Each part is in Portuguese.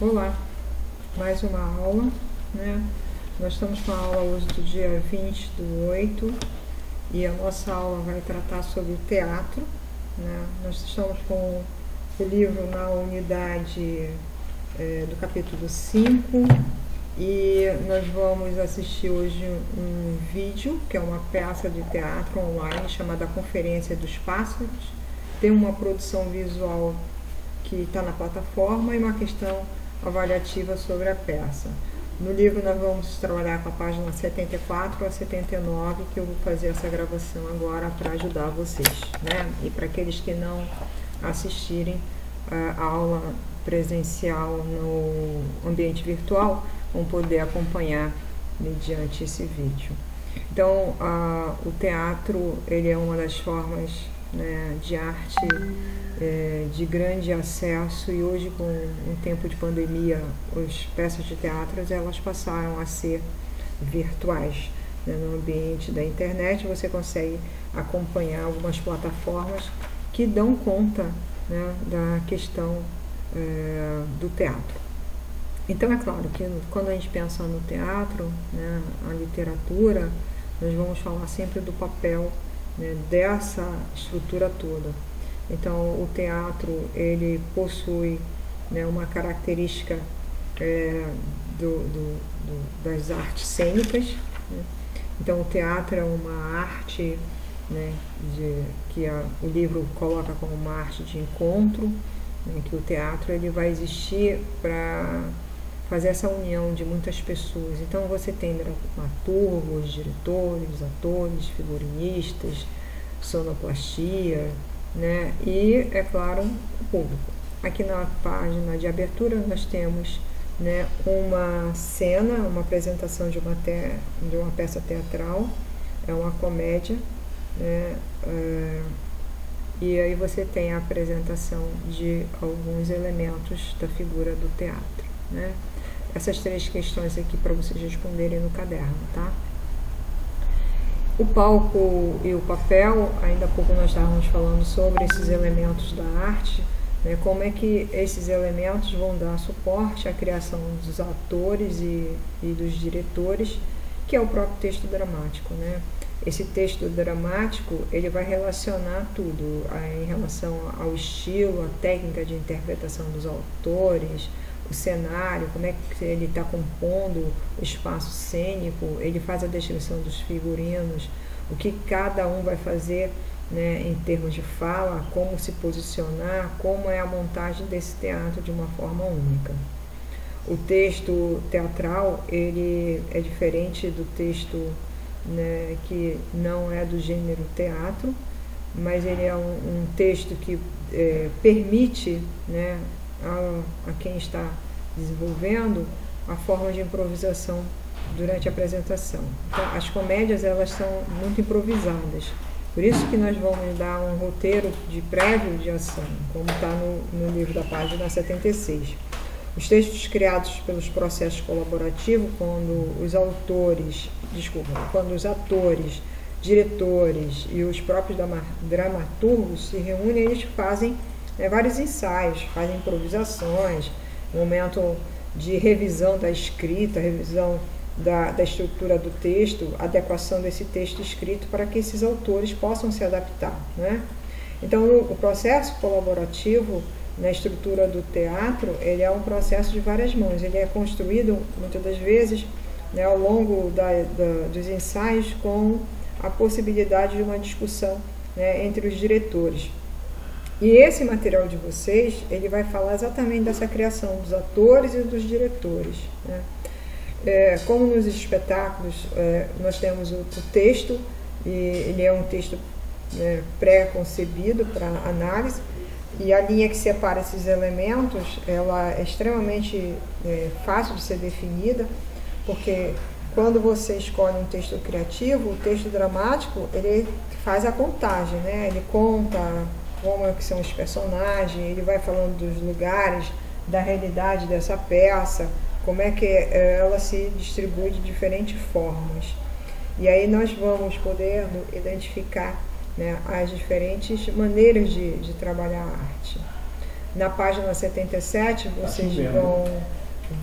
Olá, mais uma aula, né? Nós estamos com a aula hoje do dia 20/8 e a nossa aula vai tratar sobre o teatro, né? Nós estamos com o livro na unidade do capítulo 5 e nós vamos assistir hoje um vídeo, que é uma peça de teatro online chamada Conferência dos Pássaros. Tem uma produção visual que está na plataforma e uma questão avaliativa sobre a peça. No livro nós vamos trabalhar com a página 74 a 79, que eu vou fazer essa gravação agora para ajudar vocês, né? E para aqueles que não assistirem a aula presencial no ambiente virtual, vão poder acompanhar mediante esse vídeo. Então, o teatro, ele é uma das formas, né, de arte de grande acesso, e hoje, com um tempo de pandemia, as peças de teatro elas passaram a ser virtuais, né? No ambiente da internet você consegue acompanhar algumas plataformas que dão conta, né, da questão do teatro. Então é claro que quando a gente pensa no teatro, né, a literatura, nós vamos falar sempre do papel, né, dessa estrutura toda. Então o teatro, ele possui, né, uma característica das artes cênicas, né? Então o teatro é uma arte, né, que o livro coloca como uma arte de encontro, né, que o teatro ele vai existir para fazer essa união de muitas pessoas. Então você tem dramaturgos, diretores, atores, figurinistas, sonoplastia, né? E, é claro, o público. Aqui na página de abertura nós temos, né, uma cena, uma apresentação de uma peça teatral, é uma comédia, né? E aí você tem a apresentação de alguns elementos da figura do teatro, né? Essas três questões aqui para vocês responderem no caderno, tá? O palco e o papel, ainda há pouco nós estávamos falando sobre esses elementos da arte, né? Como é que esses elementos vão dar suporte à criação dos atores e dos diretores, que é o próprio texto dramático, né? Esse texto dramático, ele vai relacionar tudo em relação ao estilo, a técnica de interpretação dos autores, o cenário, como é que ele está compondo o espaço cênico, ele faz a descrição dos figurinos, o que cada um vai fazer, né, em termos de fala, como se posicionar, como é a montagem desse teatro de uma forma única. O texto teatral, ele é diferente do texto, né, que não é do gênero teatro, mas ele é um texto que permite, né, a quem está desenvolvendo a forma de improvisação durante a apresentação. Então, as comédias, elas são muito improvisadas, por isso que nós vamos dar um roteiro de prévio de ação, como está no livro da página 76. Os textos criados pelos processos colaborativos, quando os atores, diretores e os próprios dramaturgos se reúnem, eles fazem vários ensaios, fazem improvisações, momento de revisão da escrita, revisão da estrutura do texto, adequação desse texto escrito para que esses autores possam se adaptar, né? Então o processo colaborativo na estrutura do teatro, ele é um processo de várias mãos, ele é construído muitas das vezes, né, ao longo dos ensaios, com a possibilidade de uma discussão, né, entre os diretores. E esse material de vocês, ele vai falar exatamente dessa criação dos atores e dos diretores, né? Como nos espetáculos, nós temos o texto, e ele é um texto, né, pré-concebido para análise, e a linha que separa esses elementos, ela é extremamente fácil de ser definida, porque quando você escolhe um texto criativo, o texto dramático, ele faz a contagem, né? Ele conta como é que são os personagens, ele vai falando dos lugares, da realidade dessa peça, como é que ela se distribui de diferentes formas. E aí nós vamos poder identificar, né, as diferentes maneiras de trabalhar a arte. na página 77, vocês vão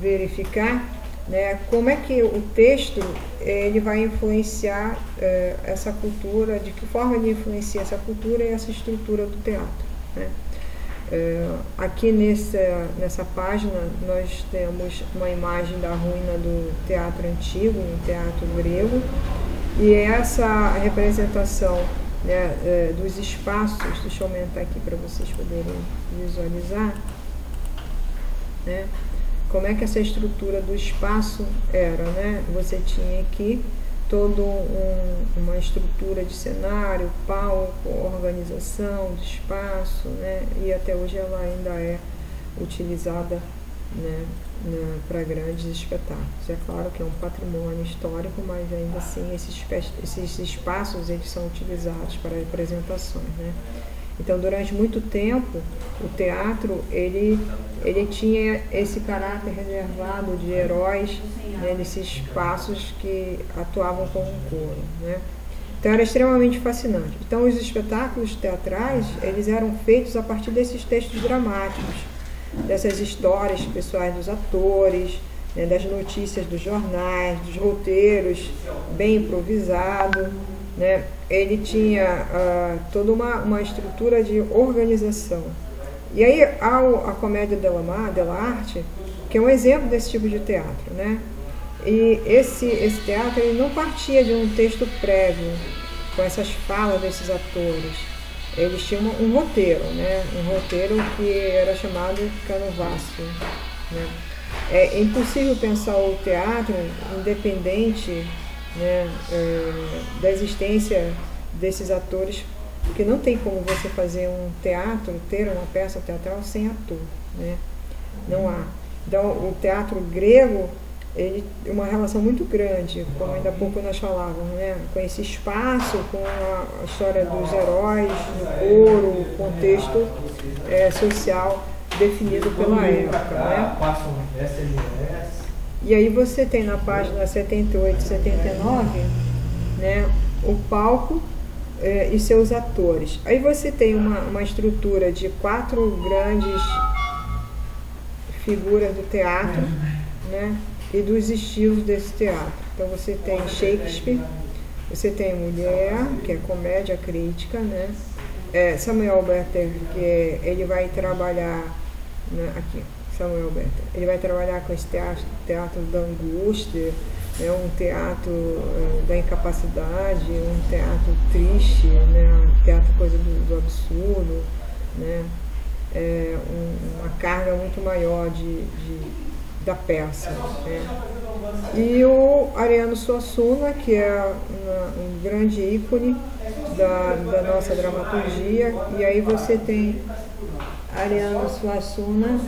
verificar, né, como é que o texto ele vai influenciar essa cultura, de que forma ele influencia essa cultura e essa estrutura do teatro, né? Aqui nessa página nós temos uma imagem da ruína do teatro antigo, um teatro grego, e essa representação, né, dos espaços, deixa eu aumentar aqui para vocês poderem visualizar, né, como é que essa estrutura do espaço era, né? Você tinha aqui toda uma estrutura de cenário, palco, organização de espaço, né? E até hoje ela ainda é utilizada, né, para grandes espetáculos. É claro que é um patrimônio histórico, mas ainda assim esses espaços eles são utilizados para apresentações, né? Então, durante muito tempo, o teatro ele tinha esse caráter reservado de heróis, né, nesses espaços que atuavam como um coro, né? Então, era extremamente fascinante. Então, os espetáculos teatrais eles eram feitos a partir desses textos dramáticos, dessas histórias pessoais dos atores, né, das notícias dos jornais, dos roteiros bem improvisado, né? Ele tinha toda uma estrutura de organização. E aí a comédia dell'arte, que é um exemplo desse tipo de teatro, né? E esse teatro ele não partia de um texto prévio, com essas falas desses atores. Eles tinham um roteiro, né? Um roteiro que era chamado canevascio, né? É impossível pensar o teatro independente, né, da existência desses atores, porque não tem como você fazer um teatro, ter uma peça teatral sem ator, né? Não há. Então, o teatro grego, ele tem uma relação muito grande, como ainda há pouco nós falávamos, né, com esse espaço, com a história dos heróis, do coro, o contexto social definido pela época, né? E aí você tem na página 78 e 79, né, o palco e seus atores. Aí você tem uma estrutura de 4 grandes figuras do teatro, né, e dos estilos desse teatro. Então você tem Shakespeare, você tem Mulher, que é comédia crítica, né, Samuel Beckett, que ele vai trabalhar, né, aqui, Samuel Beckett, ele vai trabalhar com esse teatro da angústia, né, um teatro da incapacidade, um teatro triste, né, um teatro coisa do absurdo, né, uma carga muito maior da peça, né. E o Ariano Suassuna, que é um grande ícone da nossa dramaturgia, e aí você tem Ariano Suassuna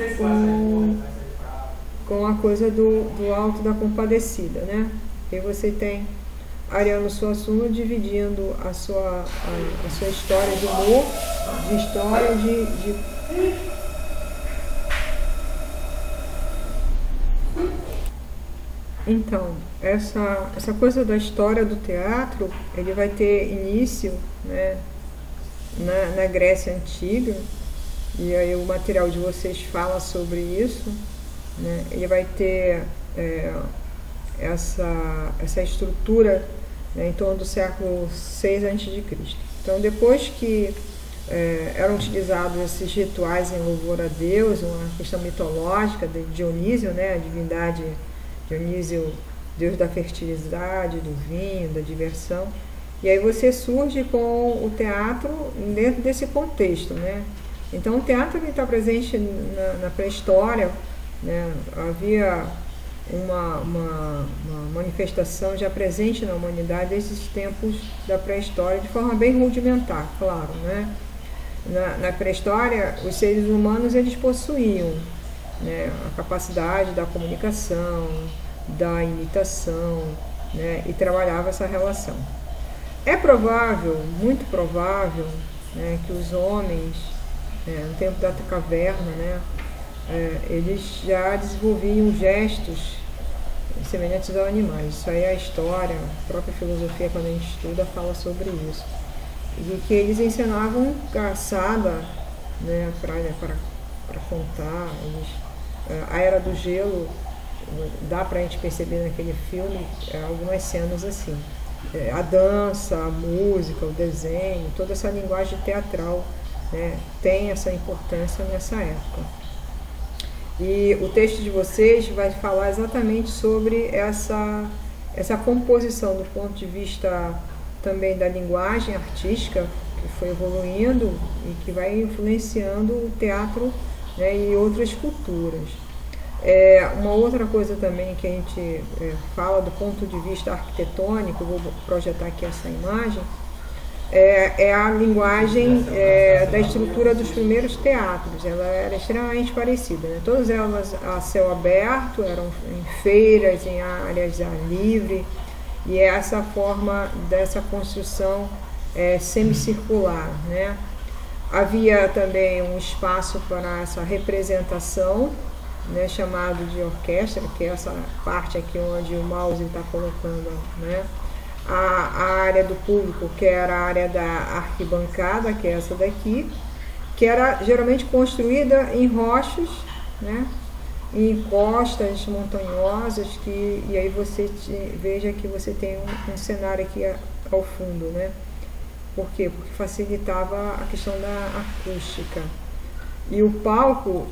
com a coisa do Alto da Compadecida, né? E você tem Ariano Suassuna dividindo a sua história de humor, de história de Então, essa coisa da história do teatro, ele vai ter início, né, na Grécia Antiga, e aí o material de vocês fala sobre isso, né? Ele vai ter essa estrutura, né, em torno do século VI a.C. Então, depois que eram utilizados esses rituais em louvor a Deus, uma questão mitológica de Dionísio, né, a divindade Dionísio, deus da fertilidade, do vinho, da diversão. E aí você surge com o teatro dentro desse contexto, né? Então o teatro está presente na pré-história, né? Havia uma manifestação já presente na humanidade desses tempos da pré-história, de forma bem rudimentar, claro, né? Na pré-história, os seres humanos eles possuíam, né, a capacidade da comunicação, da imitação, né, e trabalhava essa relação. É provável, muito provável, né, que os homens, no tempo da caverna, né, eles já desenvolviam gestos semelhantes aos animais. Isso aí é a história, a própria filosofia, quando a gente estuda, fala sobre isso. E que eles ensinavam caçada, né, para para contar. A Era do Gelo, dá para a gente perceber naquele filme algumas cenas assim. A dança, a música, o desenho, toda essa linguagem teatral, né, tem essa importância nessa época. E o texto de vocês vai falar exatamente sobre essa composição do ponto de vista também da linguagem artística, que foi evoluindo e que vai influenciando o teatro, né, e outras culturas. Uma outra coisa também que a gente fala do ponto de vista arquitetônico, vou projetar aqui essa imagem, é a linguagem da estrutura dos primeiros teatros. Ela era extremamente parecida, né? Todas elas a céu aberto, eram em feiras, em áreas de ar livre, e essa forma dessa construção semicircular, né? Havia também um espaço para essa representação, né, chamado de orquestra, que é essa parte aqui onde o mouse está colocando, né? A área do público, que era a área da arquibancada, que é essa daqui, que era geralmente construída em rochas, né, em costas montanhosas, e aí você veja que você tem um cenário aqui ao fundo, né? Por quê? Porque facilitava a questão da acústica. E o palco,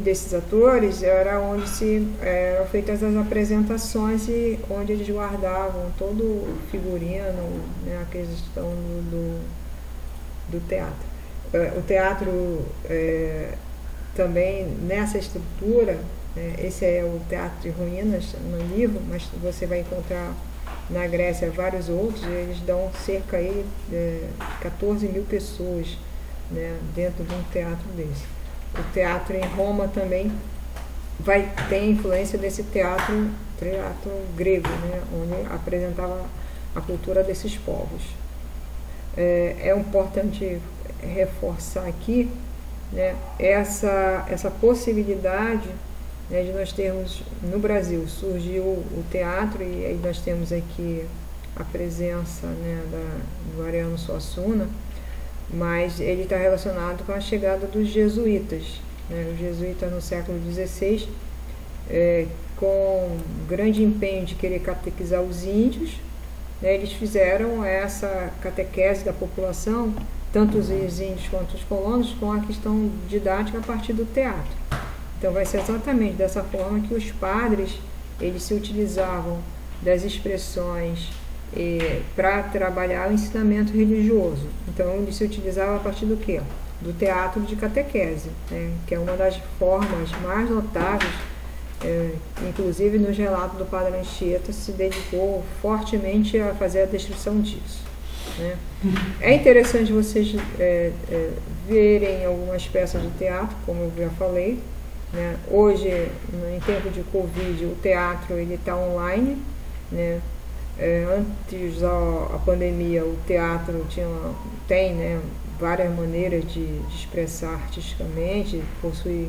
desses atores, era onde eram feitas as apresentações e onde eles guardavam todo o figurino, né, a questão do teatro. O teatro também, nessa estrutura, esse é o Teatro de Ruínas no livro, mas você vai encontrar na Grécia vários outros, eles dão cerca aí, 14 mil pessoas, né, dentro de um teatro desse. O teatro em Roma também vai ter influência desse teatro grego, né, onde apresentava a cultura desses povos. É importante reforçar aqui, né, essa possibilidade, né, de nós termos no Brasil, surgiu o teatro, e aí nós temos aqui a presença, né, do Ariano Suassuna, mas ele está relacionado com a chegada dos jesuítas, né? Os jesuítas no século XVI, com grande empenho de querer catequizar os índios, né, eles fizeram essa catequese da população, tanto os índios quanto os colonos, com a questão didática a partir do teatro. Então vai ser exatamente dessa forma que os padres, eles se utilizavam das expressões para trabalhar o ensinamento religioso. Então ele se utilizava a partir do quê? Do teatro de catequese, né, que é uma das formas mais notáveis, inclusive no relato do Padre Anchieta se dedicou fortemente a fazer a descrição disso, né. É interessante vocês verem algumas peças de teatro, como eu já falei, né. Hoje, em tempo de Covid, o teatro está online, né. Antes da pandemia, o teatro tem, né, várias maneiras de expressar artisticamente, possui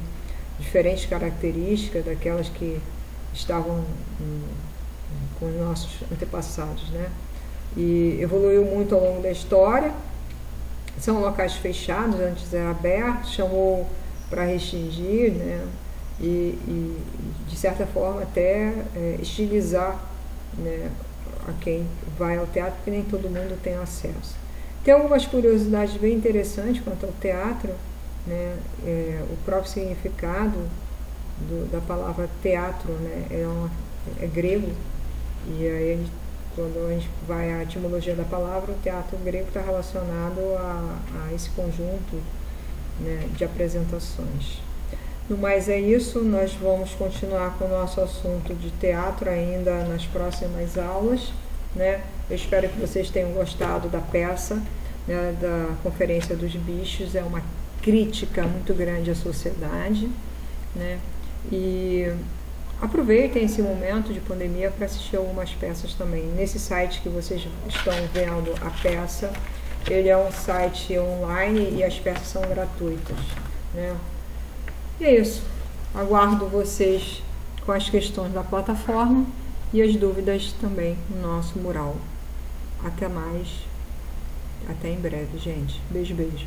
diferentes características daquelas que estavam com os nossos antepassados, né? E evoluiu muito ao longo da história. São locais fechados, antes era aberto, chamou para restringir, né? E de certa forma até estilizar, né, a quem vai ao teatro, porque nem todo mundo tem acesso. Tem algumas curiosidades bem interessantes quanto ao teatro, né? O próprio significado da palavra teatro, né, é grego, e aí quando a gente vai à etimologia da palavra, o teatro grego está relacionado a esse conjunto, né, de apresentações. No mais é isso, nós vamos continuar com o nosso assunto de teatro ainda nas próximas aulas, né? Eu espero que vocês tenham gostado da peça, né, da Conferência dos Bichos. É uma crítica muito grande à sociedade, né? E aproveitem esse momento de pandemia para assistir algumas peças também. Nesse site que vocês estão vendo a peça, ele é um site online e as peças são gratuitas, né? E é isso. Aguardo vocês com as questões da plataforma e as dúvidas também no nosso mural. Até mais. Até em breve, gente. Beijo, beijo.